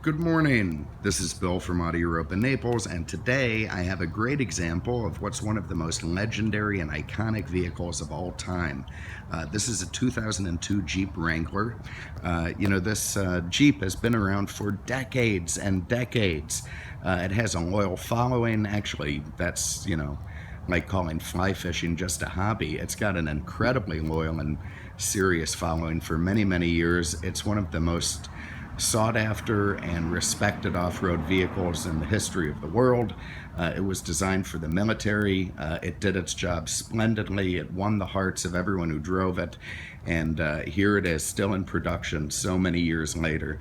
Good morning. This is Bill from Auto Europe in Naples, and today I have a great example of what's one of the most legendary and iconic vehicles of all time. This is a 2002 Jeep Wrangler. This Jeep has been around for decades and decades. It has a loyal following. Actually, that's, like calling fly fishing just a hobby. It's got an incredibly loyal and serious following for many, many years. It's one of the most sought after and respected off-road vehicles in the history of the world. It was designed for the military. It did its job splendidly. It won the hearts of everyone who drove it. And here it is, still in production so many years later.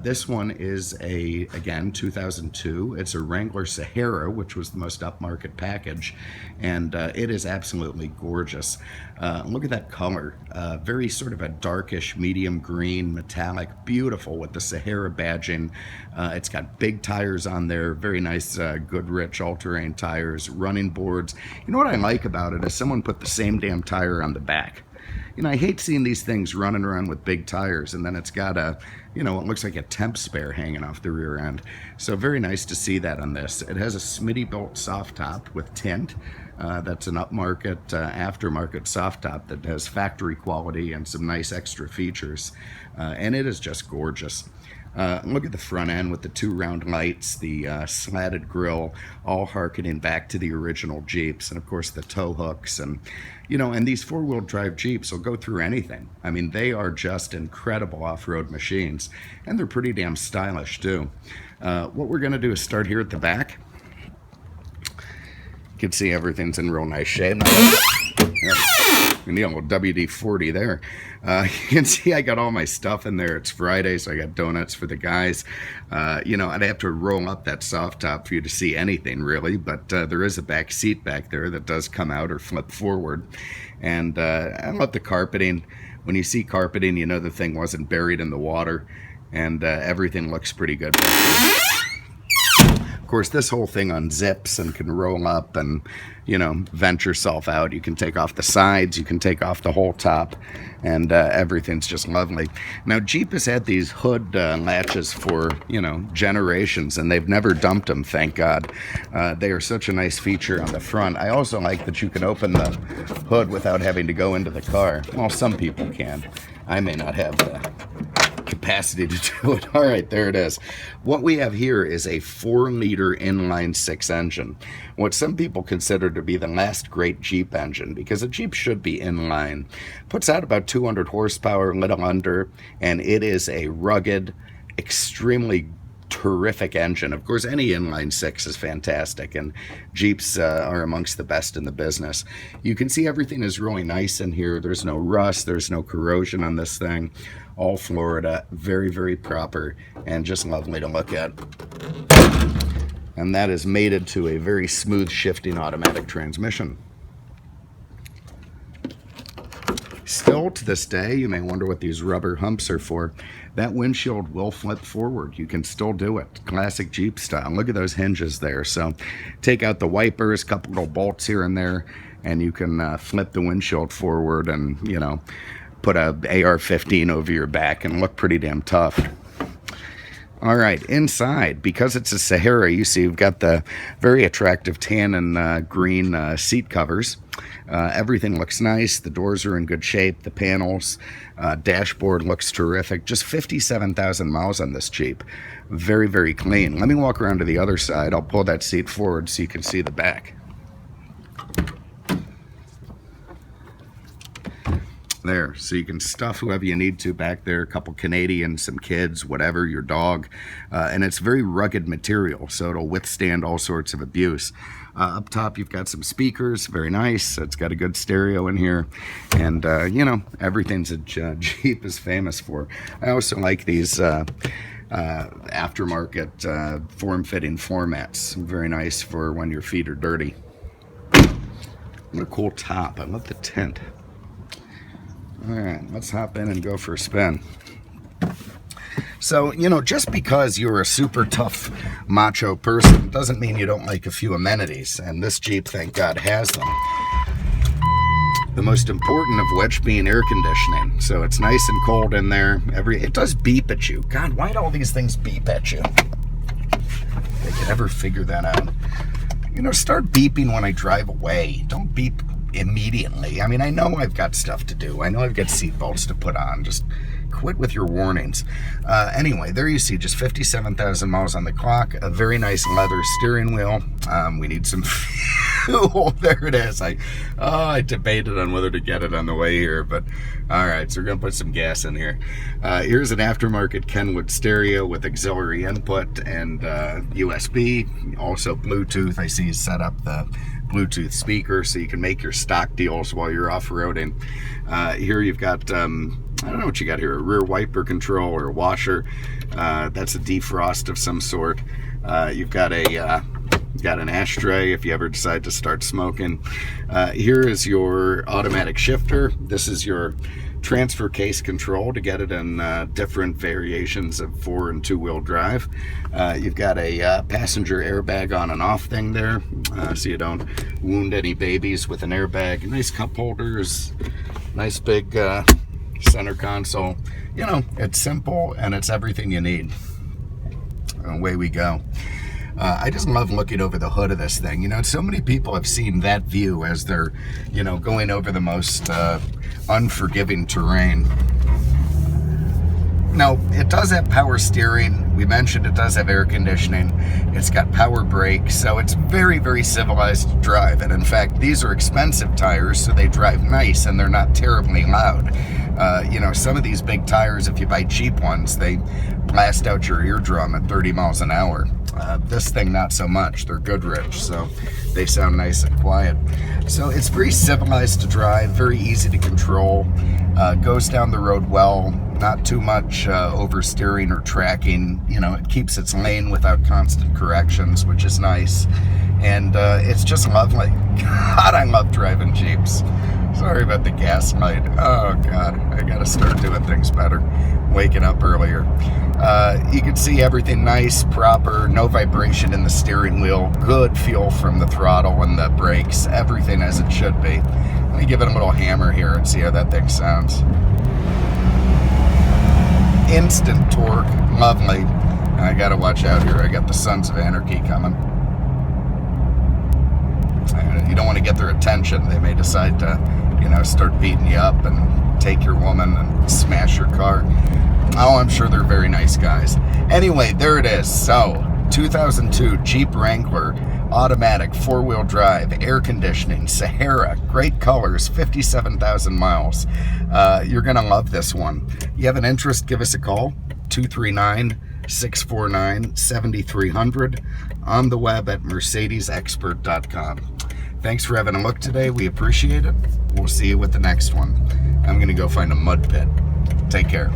This one is again, 2002. It's a Wrangler Sahara, which was the most upmarket package. And it is absolutely gorgeous. Look at that color. Very sort of a darkish medium green metallic, beautiful with the Sahara badging. It's got big tires on there, very nice Goodrich all-terrain tires, running boards. You know what I like about it is someone put the same damn tire on the back. I hate seeing these things running around with big tires, and then it's got a, it looks like a temp spare hanging off the rear end. So very nice to see that on this. It has a Smittybuilt soft top with tint. That's an upmarket, aftermarket soft top that has factory quality and some nice extra features. And it is just gorgeous. Look at the front end with the two round lights, the slatted grille, all harkening back to the original Jeeps, and of course the tow hooks. And and these four-wheel drive Jeeps will go through anything. I mean, they are just incredible off-road machines, and they're pretty damn stylish too. What we're going to do is start here at the back. You can see everything's in real nice shape. WD-40 there. You can see I got all my stuff in there. It's Friday, so I got donuts for the guys. I'd have to roll up that soft top for you to see anything really, but there is a back seat back there that does come out or flip forward. And I love the carpeting. When you see carpeting, you know the thing wasn't buried in the water, and everything looks pretty good back there. Of course, this whole thing unzips and can roll up and, vent yourself out. You can take off the sides, you can take off the whole top, and everything's just lovely. Now, Jeep has had these hood latches for, generations, and they've never dumped them, thank God. They are such a nice feature on the front. I also like that you can open the hood without having to go into the car. Well, some people can. I may not have the capacity to do it. All right, there it is. What we have here is a 4-liter inline 6 engine, what some people consider to be the last great Jeep engine, because a Jeep should be inline. Puts out about 200 horsepower, a little under, and it is a rugged, extremely terrific engine. Of course, any inline 6 is fantastic, and Jeeps are amongst the best in the business. You can see everything is really nice in here. There's no rust, there's no corrosion on this thing. All Florida, very, very proper, and just lovely to look at. And that is mated to a very smooth shifting automatic transmission. Still to this day, you may wonder what these rubber humps are for. That windshield will flip forward. You can still do it, classic Jeep style. Look at those hinges there. So take out the wipers, couple little bolts here and there, and you can flip the windshield forward and, put a AR-15 over your back and look pretty damn tough. All right, inside, because it's a Sahara, you see you've got the very attractive tan and green seat covers. Everything looks nice. The doors are in good shape. The panels, dashboard looks terrific. Just 57,000 miles on this Jeep. Very, very clean. Let me walk around to the other side. I'll pull that seat forward so you can see the back. There, so you can stuff whoever you need to back there, a couple Canadians, some kids, whatever, your dog, and it's very rugged material, so it'll withstand all sorts of abuse. Up top you've got some speakers, very nice. It's got a good stereo in here, and everything's a Jeep is famous for. I also like these aftermarket form-fitting floor mats, very nice for when your feet are dirty. What a cool top. I love the tint. All right, let's hop in and go for a spin. So, just because you're a super tough macho person doesn't mean you don't like a few amenities, and this Jeep, thank God, has them. The most important of which being air conditioning. So it's nice and cold in there. It does beep at you. God, why do all these things beep at you? They could ever figure that out. You know, start beeping when I drive away. Don't beep immediately. I mean, I know I've got stuff to do. I know I've got seatbelts to put on. Just quit with your warnings. Anyway, there you see, just 57,000 miles on the clock. A very nice leather steering wheel. We need some fuel. There it is. I debated on whether to get it on the way here, but all right, so we're gonna put some gas in here. Here's an aftermarket Kenwood stereo with auxiliary input and USB, also Bluetooth. I see you set up the Bluetooth speaker so you can make your stock deals while you're off-roading. Here you've got I don't know what you got here, a rear wiper control or a washer. That's a defrost of some sort. You've got an ashtray if you ever decide to start smoking. Here is your automatic shifter. This is your transfer case control to get it in different variations of 4- and 2-wheel drive. You've got a passenger airbag on and off thing there, so you don't wound any babies with an airbag. Nice cup holders, nice big center console. You know, it's simple and it's everything you need. Away we go. I just love looking over the hood of this thing. You know, so many people have seen that view as they're, you know, going over the most unforgiving terrain. Now, it does have power steering. We mentioned it does have air conditioning. It's got power brakes, so it's very, very civilized to drive. And in fact, these are expensive tires, so they drive nice and they're not terribly loud. You know, some of these big tires, if you buy cheap ones, they blast out your eardrum at 30 miles an hour. This thing, not so much. They're Goodrich, so they sound nice and quiet. So it's very civilized to drive, very easy to control, goes down the road well, not too much oversteering or tracking. You know, it keeps its lane without constant corrections, which is nice. And it's just lovely. God, I love driving Jeeps. Sorry about the gas light. Oh, God, I gotta start doing things better. Waking up earlier. You can see everything nice, proper, no vibration in the steering wheel, good feel from the throttle and the brakes, everything as it should be. Let me give it a little hammer here and see how that thing sounds. Instant torque, lovely. I gotta watch out here. I got the Sons of Anarchy coming. You don't want to get their attention. They may decide to, you know, start beating you up and take your woman and smash your car. Oh, I'm sure they're very nice guys. Anyway, there it is. So, 2002 Jeep Wrangler, automatic, 4-wheel drive, air conditioning, Sahara, great colors, 57,000 miles. You're going to love this one. You have an interest, give us a call, 239-649-7300, on the web at mercedesexpert.com. Thanks for having a look today. We appreciate it. We'll see you with the next one. I'm going to go find a mud pit. Take care.